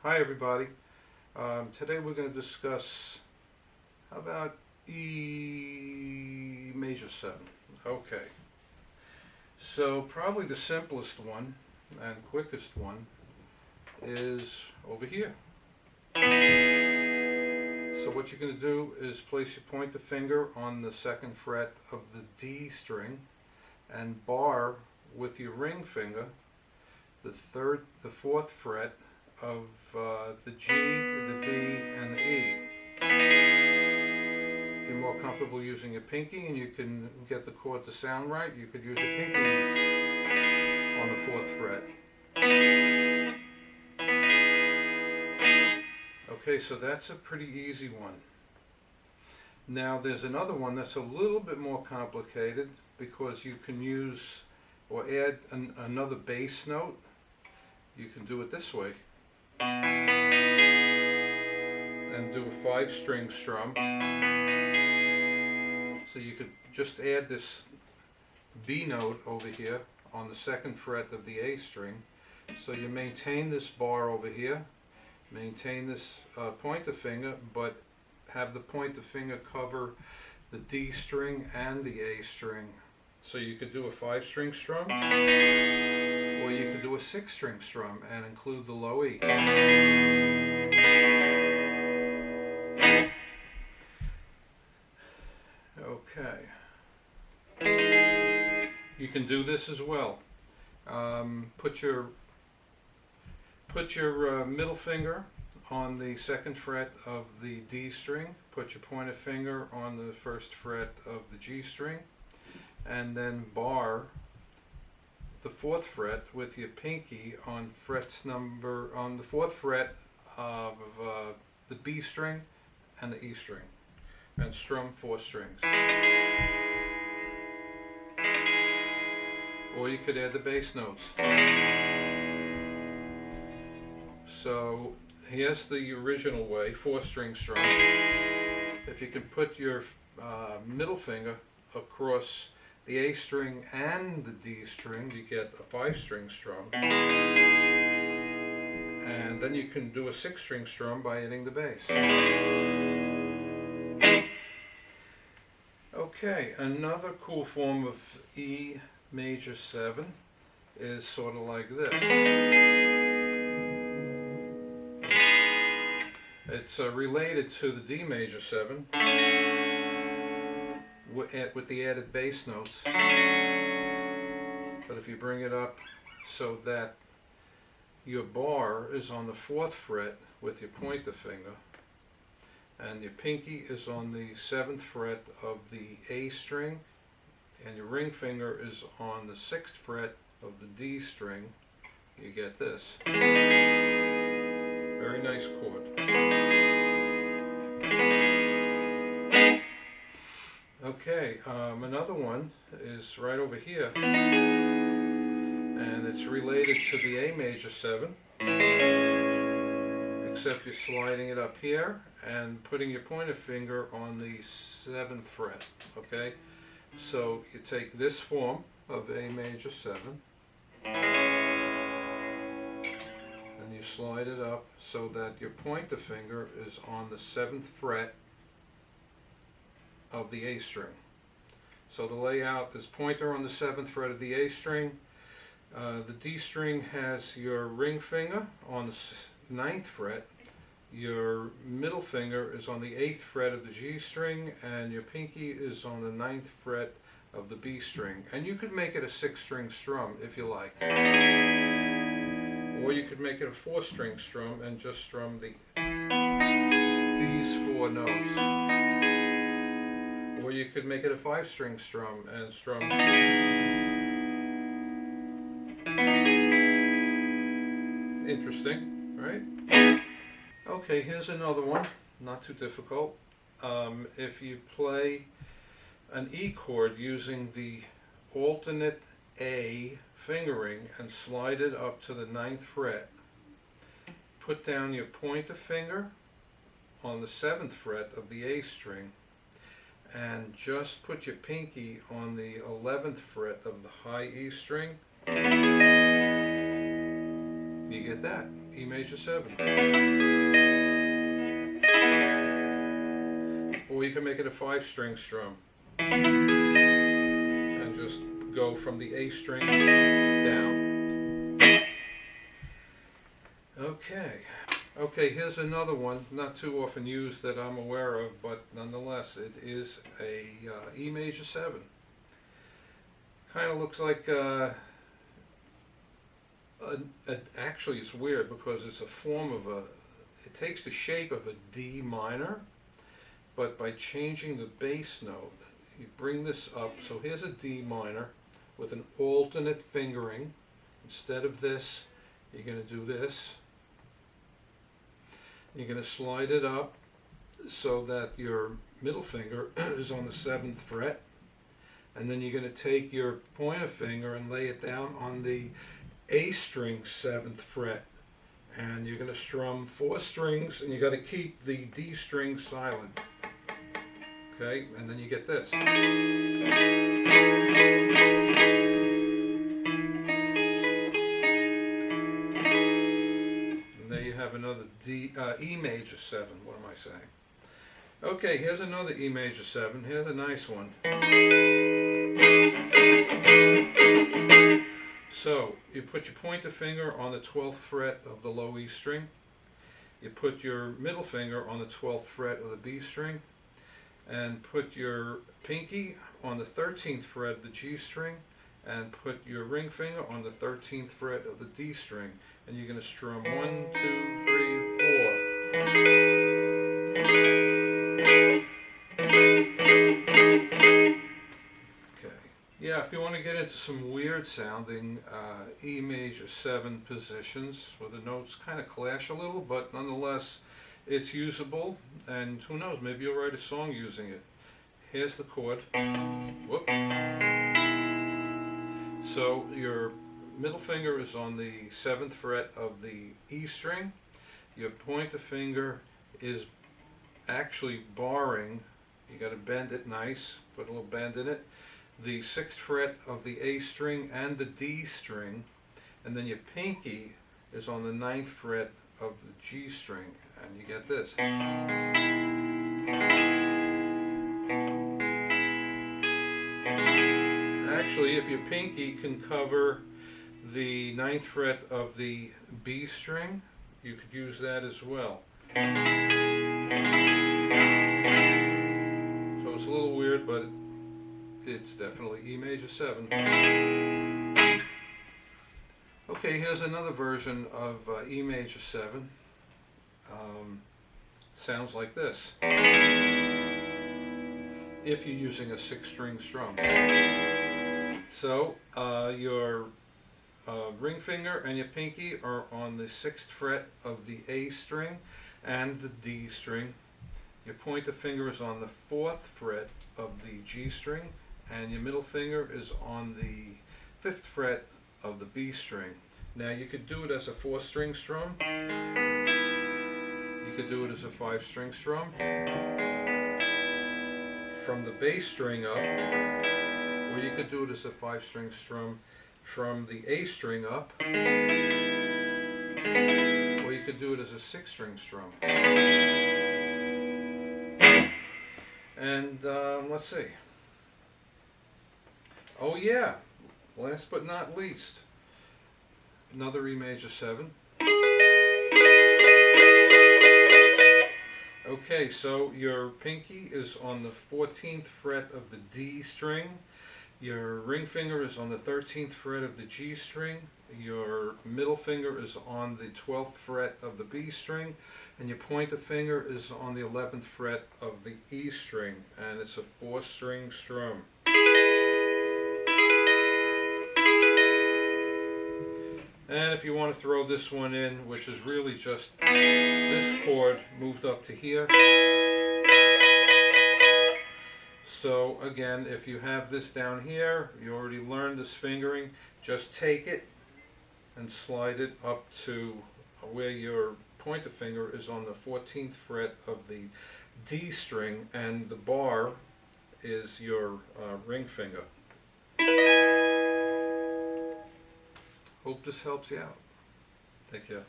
Hi everybody. Today we're going to discuss, how about E major 7. Okay, so probably the simplest one and quickest one is over here. So what you're going to do is place your pointer finger on the 2nd fret of the D string and bar with your ring finger the 4th fret of the G, the B, and the E. If you're more comfortable using your pinky and you can get the chord to sound right, you could use your pinky on the 4th fret. Okay, so that's a pretty easy one. Now there's another one that's a little bit more complicated because you can use or add another bass note. You can do it this way and do a 5-string strum. So you could just add this B note over here on the 2nd fret of the A string. So you maintain this bar over here, maintain this pointer finger, but have the pointer finger cover the D string and the A string. So you could do a 5-string strum, or you could do a 6-string strum and include the low E. Okay. You can do this as well. Put your middle finger on the 2nd fret of the D string. Put your pointer finger on the 1st fret of the G string, and then bar the 4th fret with your pinky on the 4th fret of the B string and the E string, and strum 4 strings. Or you could add the bass notes. So here's the original way, 4-string strum. If you can put your middle finger across the A string and the D string, you get a 5-string strum. And then you can do a 6-string strum by hitting the bass. Okay, another cool form of E major 7 is sort of like this. It's related to the D major 7 with the added bass notes, but if you bring it up so that your bar is on the 4th fret with your pointer finger and your pinky is on the 7th fret of the A string and your ring finger is on the 6th fret of the D string, you get this. Very nice chord. Okay, another one is right over here, and it's related to the A major 7, except you're sliding it up here and putting your pointer finger on the 7th fret, okay? So you take this form of A major 7, and you slide it up so that your pointer finger is on the 7th fret of the A string. So the layout is pointer on the 7th fret of the A string. The D string has your ring finger on the 9th fret. Your middle finger is on the 8th fret of the G string, and your pinky is on the 9th fret of the B string. And you could make it a 6-string strum if you like. Or you could make it a 4-string strum and just strum these 4 notes. Or you could make it a 5-string strum and strum. Interesting, right? Okay, here's another one, not too difficult. If you play an E chord using the alternate A fingering and slide it up to the 9th fret, put down your pointer finger on the 7th fret of the A string, and just put your pinky on the 11th fret of the high E string, you get that. E major 7. Or you can make it a 5-string strum and just go from the A string down. Okay, here's another one, not too often used that I'm aware of, but nonetheless it is a E major 7. Kind of looks like actually it's weird because it's a form of it takes the shape of a D minor, but by changing the bass note, you bring this up. So here's a D minor with an alternate fingering. Instead of this, you're going to do this. You're going to slide it up so that your middle finger is on the 7th fret. And then you're going to take your pointer finger and lay it down on the A string 7th fret. And you're going to strum 4 strings, and you got to keep the D string silent. Okay, and then you get this. And there you have another E major 7. What am I saying? Okay, here's another E major 7. Here's a nice one. So you put your pointer finger on the 12th fret of the low E string. You put your middle finger on the 12th fret of the B string, and put your pinky on the 13th fret of the G string, and put your ring finger on the 13th fret of the D string, and you're going to strum 1, 2, 3, 4. Okay. Yeah, if you want to get into some weird sounding E major 7 positions where the notes kind of clash a little, but nonetheless it's usable, and who knows, maybe you'll write a song using it. Here's the chord. Whoop. So your middle finger is on the 7th fret of the E string. Your pointer finger is actually barring, you got to bend it nice, put a little bend in it, the 6th fret of the A string and the D string, and then your pinky is on the 9th fret of the G string, and you get this. Actually, if your pinky can cover the 9th fret of the B string, you could use that as well. So it's a little weird, but it's definitely E major 7. Okay, here's another version of E major 7. Sounds like this. If you're using a 6-string strum. So your ring finger and your pinky are on the 6th fret of the A string and the D string. Your pointer finger is on the 4th fret of the G string, and your middle finger is on the 5th fret of the B string. Now you could do it as a 4-string strum. You could do it as a 5-string strum. From the bass string up, or you could do it as a 5-string strum from the A string up, or you could do it as a 6-string strum. And let's see. Oh yeah, last but not least, another E major 7. Okay, so your pinky is on the 14th fret of the D string. Your ring finger is on the 13th fret of the G string. Your middle finger is on the 12th fret of the B string. And your pointer finger is on the 11th fret of the E string. And it's a 4-string strum. And if you want to throw this one in, which is really just this chord moved up to here. So again, if you have this down here, you already learned this fingering, just take it and slide it up to where your pointer finger is on the 14th fret of the D string, and the bar is your ring finger. Hope this helps you out. Take care.